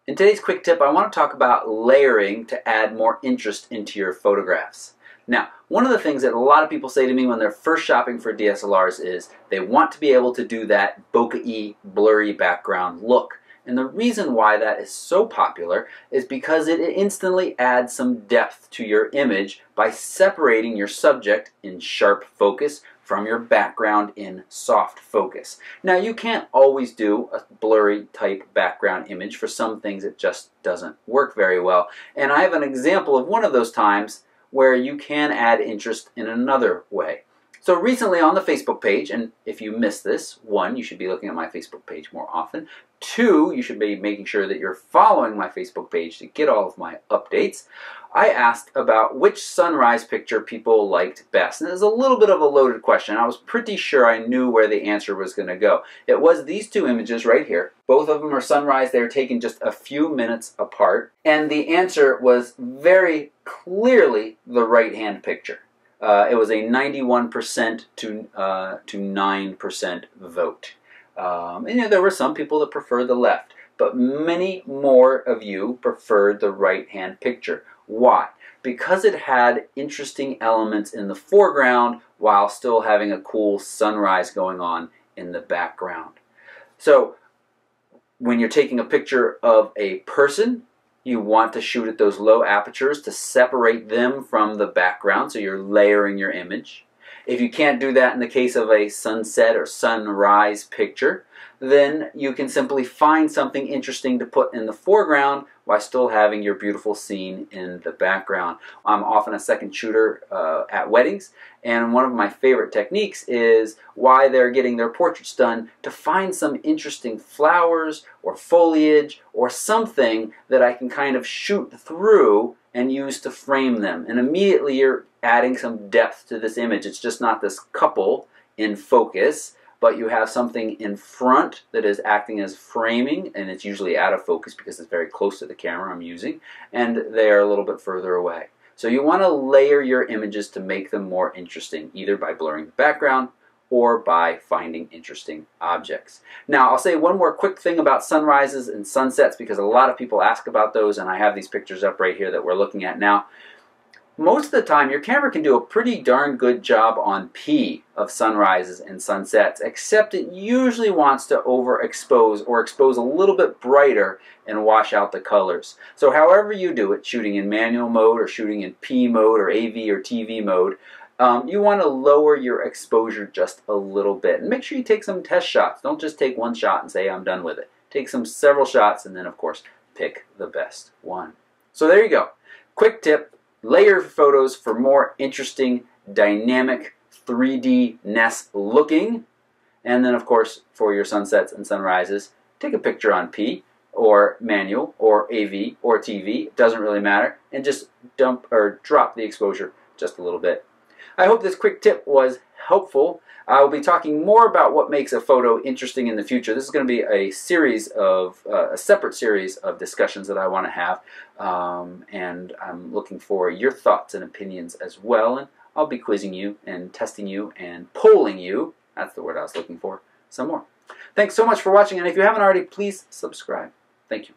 In today's quick tip, I want to talk about layering to add more interest into your photographs. Now, one of the things that a lot of people say to me when they're first shopping for DSLRs is they want to be able to do that bokeh-y, blurry background look. And the reason why that is so popular is because it instantly adds some depth to your image by separating your subject in sharp focus from your background in soft focus. Now, you can't always do a blurry type background image. For some things it just doesn't work very well. And I have an example of one of those times where you can add interest in another way. So recently on the Facebook page, and if you missed this, 1, you should be looking at my Facebook page more often. 2, you should be making sure that you're following my Facebook page to get all of my updates. I asked about which sunrise picture people liked best. And it was a little bit of a loaded question. I was pretty sure I knew where the answer was going to go. It was these two images right here. Both of them are sunrise. They were taken just a few minutes apart. And the answer was very clearly the right-hand picture. It was a 91% to 9% vote. And there were some people that preferred the left, but many more of you preferred the right-hand picture. Why? Because it had interesting elements in the foreground while still having a cool sunrise going on in the background. So when you're taking a picture of a person, you want to shoot at those low apertures to separate them from the background, so you're layering your image. If you can't do that in the case of a sunset or sunrise picture, then you can simply find something interesting to put in the foreground while still having your beautiful scene in the background. I'm often a second shooter at weddings, and one of my favorite techniques is why they're getting their portraits done to find some interesting flowers or foliage or something that I can kind of shoot through and use to frame them. And immediately you're adding some depth to this image. It's just not this couple in focus, but you have something in front that is acting as framing, and it's usually out of focus because it's very close to the camera I'm using, and they are a little bit further away. So you want to layer your images to make them more interesting, either by blurring the background or by finding interesting objects. Now, I'll say one more quick thing about sunrises and sunsets because a lot of people ask about those, and I have these pictures up right here that we're looking at now. Most of the time, your camera can do a pretty darn good job on P of sunrises and sunsets, except it usually wants to overexpose or expose a little bit brighter and wash out the colors. So however you do it, shooting in manual mode or shooting in P mode or AV or TV mode, you want to lower your exposure just a little bit. And make sure you take some test shots. Don't just take one shot and say, I'm done with it. Take several shots and then, of course, pick the best one. So there you go. Quick tip. Layer photos for more interesting, dynamic, 3D-ness looking. And then, of course, for your sunsets and sunrises, take a picture on P or manual or AV or TV. It doesn't really matter. And just dump or drop the exposure just a little bit. I hope this quick tip was helpful. I will be talking more about what makes a photo interesting in the future. This is going to be a series of, a separate series of discussions that I want to have. And I'm looking for your thoughts and opinions as well. And I'll be quizzing you and testing you and polling you. That's the word I was looking for. Some more. Thanks so much for watching. And if you haven't already, please subscribe. Thank you.